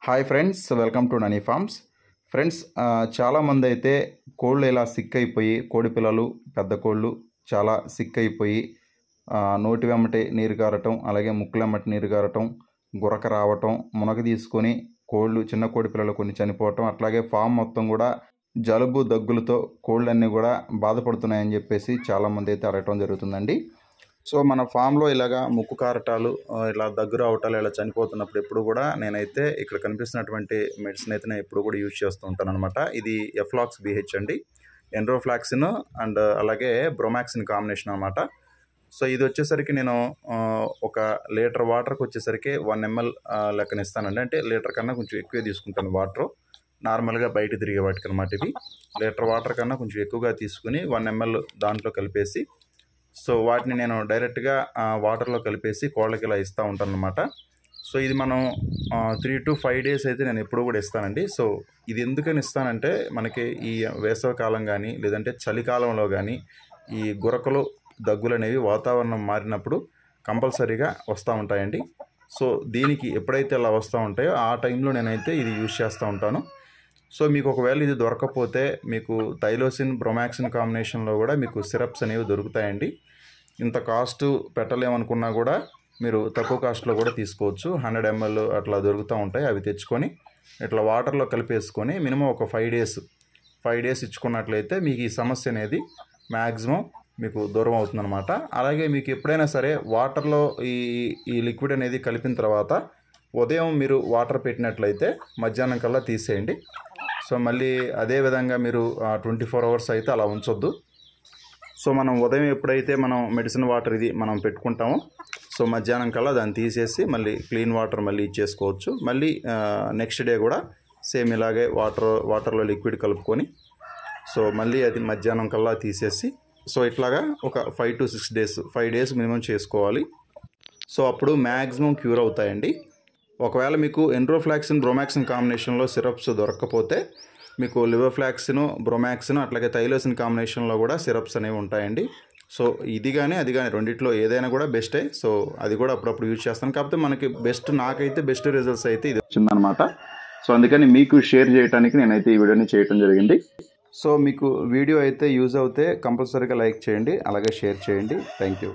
Hi friends, welcome to Nani farms. Friends, చాలామంది అయితే కోళ్ళు ఇలా సిక్ అయిపోయి, కోడి పిల్లలు పెద్ద కోళ్ళు చాలా సిక్ అయిపోయి నోటి వెంబటి నీరు గారటం, అలాగే ముక్కుల వెంబటి నీరు గారటం, గురక రావటం, మునగ తీసుకొని కోళ్ళు చిన్న కోడి పిల్లలు కొన్ని చనిపోవటం, అట్లాగే ఫామ్ మొత్తం కూడా జలుబు దగ్గులతో కోళ్ళన్నీ కూడా బాధపడుతున్నాయని చెప్పేసి చాలామంది అయితే అడగటం జరుగుతుందండి. సో మన ఫామ్లో ఇలాగా ముక్కు కారటాలు, ఇలా దగ్గు రావటాలు ఇలా చనిపోతున్నప్పుడు ఎప్పుడు కూడా నేనైతే ఇక్కడ కనిపిస్తున్నటువంటి మెడిసిన్ అయితే నేను ఎప్పుడు కూడా యూజ్ చేస్తూ ఉంటాను అనమాట. ఇది ఎఫ్లాక్స్ BH అండి, ఎండ్రోఫ్లాక్సిన్ అండ్ అలాగే బ్రోమాక్సిన్ కాంబినేషన్ అనమాట. సో ఇది వచ్చేసరికి నేను ఒక లీటర్ వాటర్కి వచ్చేసరికి 1 ml లెక్కన ఇస్తానండి. అంటే లీటర్ కన్నా కొంచెం ఎక్కువే తీసుకుంటాను వాటర్, నార్మల్గా బయట తిరిగే వాటికి అనమాట. ఇది లీటర్ వాటర్ కన్నా కొంచెం ఎక్కువగా తీసుకుని 1 ml దాంట్లో కలిపేసి, సో వాటిని నేను డైరెక్ట్గా వాటర్లో కలిపేసి కోళ్ళకి ఇలా ఇస్తూ ఉంటాను అనమాట. సో ఇది మనం 3 to 5 days అయితే నేను ఎప్పుడు కూడా ఇస్తానండి. సో ఇది ఎందుకని ఇస్తానంటే, మనకి ఈ వేసవికాలం కానీ లేదంటే చలికాలంలో కానీ ఈ గురకలు దగ్గులు అనేవి వాతావరణం మారినప్పుడు కంపల్సరీగా వస్తూ ఉంటాయండి. సో దీనికి ఎప్పుడైతే ఇలా వస్తూ ఉంటాయో ఆ టైంలో నేనైతే ఇది యూజ్ చేస్తూ ఉంటాను. సో మీకు ఒకవేళ ఇది దొరకకపోతే మీకు థైలోసిన్ బ్రోమాక్సిన్ కాంబినేషన్లో కూడా మీకు సిరప్స్ అనేవి దొరుకుతాయండి. ఇంత కాస్ట్ పెట్టలేమనుకున్నా కూడా మీరు తక్కువ కాస్ట్లో కూడా తీసుకోవచ్చు. 100 ml అట్లా దొరుకుతూ ఉంటాయి. అవి తెచ్చుకొని ఇట్లా వాటర్లో కలిపేసుకొని మినిమం ఒక 5 days ఇచ్చుకున్నట్లయితే మీకు ఈ సమస్య అనేది మ్యాక్సిమం మీకు దూరం అవుతుందన్నమాట. అలాగే మీకు ఎప్పుడైనా సరే వాటర్లో ఈ లిక్విడ్ అనేది కలిపిన తర్వాత ఉదయం మీరు వాటర్ పెట్టినట్లయితే మధ్యాహ్నం కల్లా తీసేయండి. సో మళ్ళీ అదే విధంగా మీరు 24 hours అయితే అలా ఉంచొద్దు. సో మనం ఉదయం ఎప్పుడైతే మనం మెడిసిన్ వాటర్ ఇది మనం పెట్టుకుంటామో, సో మధ్యాహ్నం కల్లా దాన్ని తీసేసి మళ్ళీ క్లీన్ వాటర్ మళ్ళీ ఇచ్చేసుకోవచ్చు. మళ్ళీ నెక్స్ట్ డే కూడా సేమ్ ఇలాగే వాటర్లో లిక్విడ్ కలుపుకొని, సో మళ్ళీ అది మధ్యాహ్నం కల్లా తీసేసి, సో ఇట్లాగా ఒక 5 to 6 days 5 days మినిమం చేసుకోవాలి. సో అప్పుడు మ్యాక్సిమం క్యూర్ అవుతాయండి. ఒకవేళ మీకు ఎండ్రోఫ్లాక్సిన్ బ్రోమాక్సిన్ కాంబినేషన్లో సిరప్స్ దొరకకపోతే మీకు లివోఫ్లాక్సిన్ బ్రోమాక్సిన్ అట్లాగే థైలోసిన్ కాంబినేషన్లో కూడా సిరప్స్ అనేవి ఉంటాయండి. సో ఇది కానీ అది కానీ రెండిట్లో ఏదైనా కూడా బెస్టే. సో అది కూడా అప్పుడప్పుడు యూజ్ చేస్తాను. కాకపోతే మనకి నాకైతే బెస్ట్ రిజల్ట్స్ అయితే ఇది వచ్చిందనమాట. సో అందుకని మీకు షేర్ చేయడానికి నేనైతే ఈ వీడియోని చేయడం జరిగింది. సో మీకు వీడియో అయితే యూజ్ అవుతే కంపల్సరీగా లైక్ చేయండి, అలాగే షేర్ చేయండి. Thank you.